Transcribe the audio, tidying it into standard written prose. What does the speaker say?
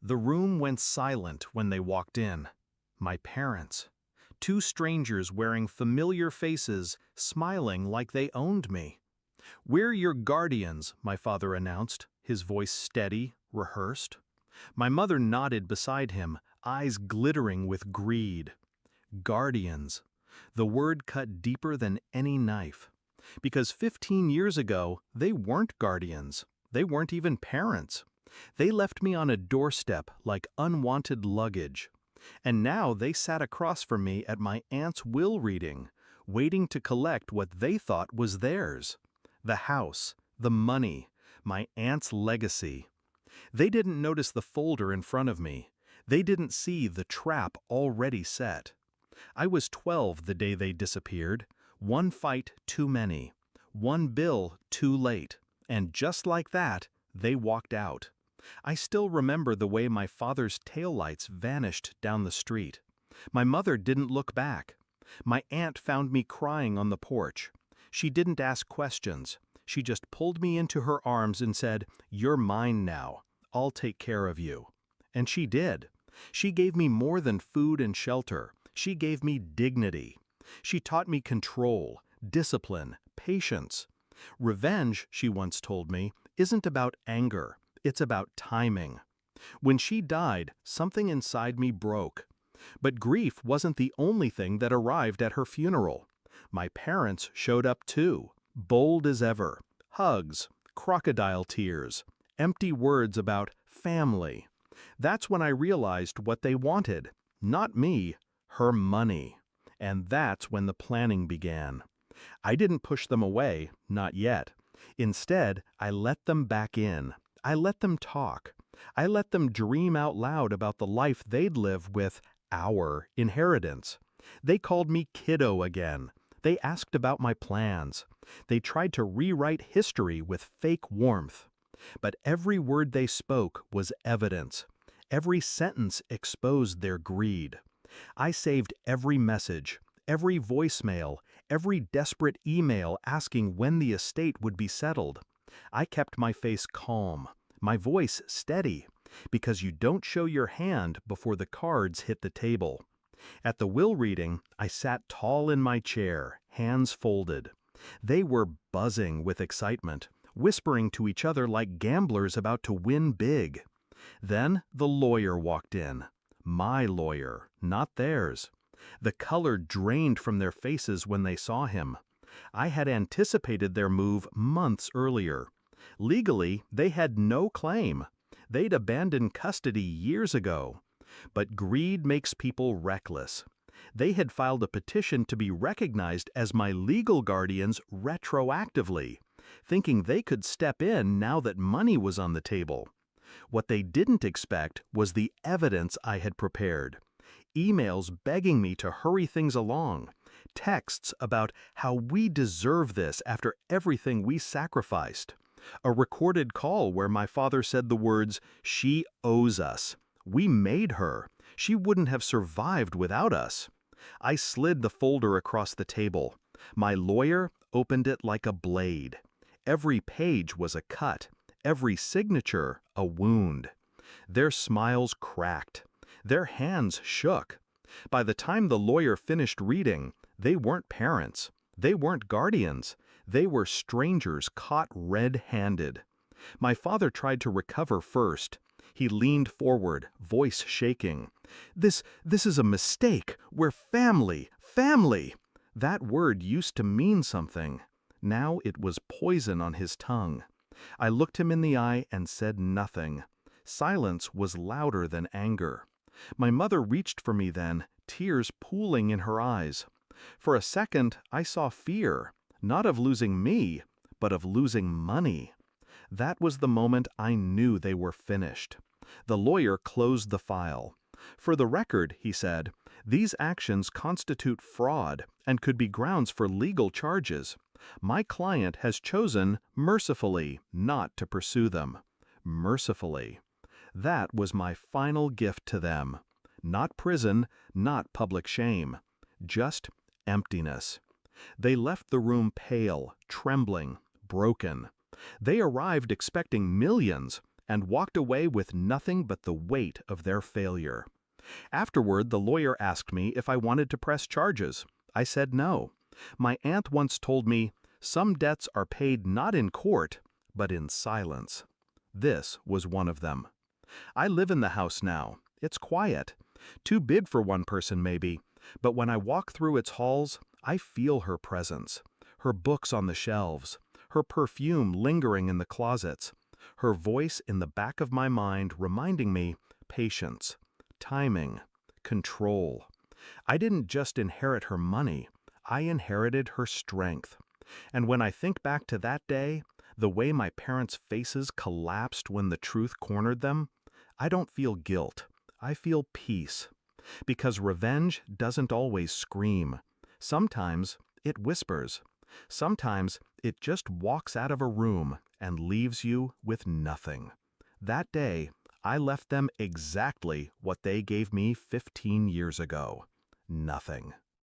The room went silent when they walked in. My parents. Two strangers wearing familiar faces, smiling like they owned me. "We're your guardians," my father announced, his voice steady, rehearsed. My mother nodded beside him, eyes glittering with greed. Guardians. The word cut deeper than any knife. Because 15 years ago, they weren't guardians. They weren't even parents. They left me on a doorstep like unwanted luggage. And now they sat across from me at my aunt's will reading, waiting to collect what they thought was theirs. The house, the money, my aunt's legacy. They didn't notice the folder in front of me. They didn't see the trap already set. I was 12 the day they disappeared. One fight too many. One bill too late. And just like that, they walked out. I still remember the way my father's taillights vanished down the street. My mother didn't look back. My aunt found me crying on the porch. She didn't ask questions. She just pulled me into her arms and said, "You're mine now. I'll take care of you." And she did. She gave me more than food and shelter. She gave me dignity. She taught me control, discipline, patience. Revenge, she once told me, isn't about anger. It's about timing. When she died, something inside me broke. But grief wasn't the only thing that arrived at her funeral. My parents showed up too, bold as ever. Hugs, crocodile tears, empty words about family. That's when I realized what they wanted. Not me, her money. And that's when the planning began. I didn't push them away, not yet. Instead, I let them back in. I let them talk. I let them dream out loud about the life they'd live with our inheritance. They called me kiddo again. They asked about my plans. They tried to rewrite history with fake warmth. But every word they spoke was evidence. Every sentence exposed their greed. I saved every message, every voicemail, every desperate email asking when the estate would be settled. I kept my face calm, my voice steady, because you don't show your hand before the cards hit the table. At the will reading, I sat tall in my chair, hands folded. They were buzzing with excitement, whispering to each other like gamblers about to win big. Then the lawyer walked in. My lawyer, not theirs. The color drained from their faces when they saw him. I had anticipated their move months earlier. Legally, they had no claim. They'd abandoned custody years ago. But greed makes people reckless. They had filed a petition to be recognized as my legal guardians retroactively, thinking they could step in now that money was on the table. What they didn't expect was the evidence I had prepared. Emails begging me to hurry things along. Texts about how we deserve this after everything we sacrificed. A recorded call where my father said the words, "She owes us. We made her. She wouldn't have survived without us." I slid the folder across the table. My lawyer opened it like a blade. Every page was a cut. Every signature a wound. Their smiles cracked. Their hands shook. By the time the lawyer finished reading, they weren't parents. They weren't guardians. They were strangers caught red-handed. My father tried to recover first. He leaned forward, voice shaking. This is a mistake. We're family. Family." That word used to mean something. Now it was poison on his tongue. I looked him in the eye and said nothing. Silence was louder than anger. My mother reached for me then, tears pooling in her eyes. For a second, I saw fear, not of losing me, but of losing money. That was the moment I knew they were finished. The lawyer closed the file. "For the record," he said, "these actions constitute fraud and could be grounds for legal charges. My client has chosen, mercifully, not to pursue them." Mercifully. That was my final gift to them. Not prison, not public shame. Just emptiness. They left the room pale, trembling, broken. They arrived expecting millions, and walked away with nothing but the weight of their failure. Afterward, the lawyer asked me if I wanted to press charges. I said no. My aunt once told me, "Some debts are paid not in court, but in silence." This was one of them. I live in the house now. It's quiet. Too big for one person maybe, but when I walk through its halls, I feel her presence. Her books on the shelves, her perfume lingering in the closets, her voice in the back of my mind reminding me patience, timing, control. I didn't just inherit her money, I inherited her strength. And when I think back to that day, the way my parents' faces collapsed when the truth cornered them, I don't feel guilt. I feel peace. Because revenge doesn't always scream. Sometimes it whispers. Sometimes it just walks out of a room and leaves you with nothing. That day, I left them exactly what they gave me 15 years ago. Nothing.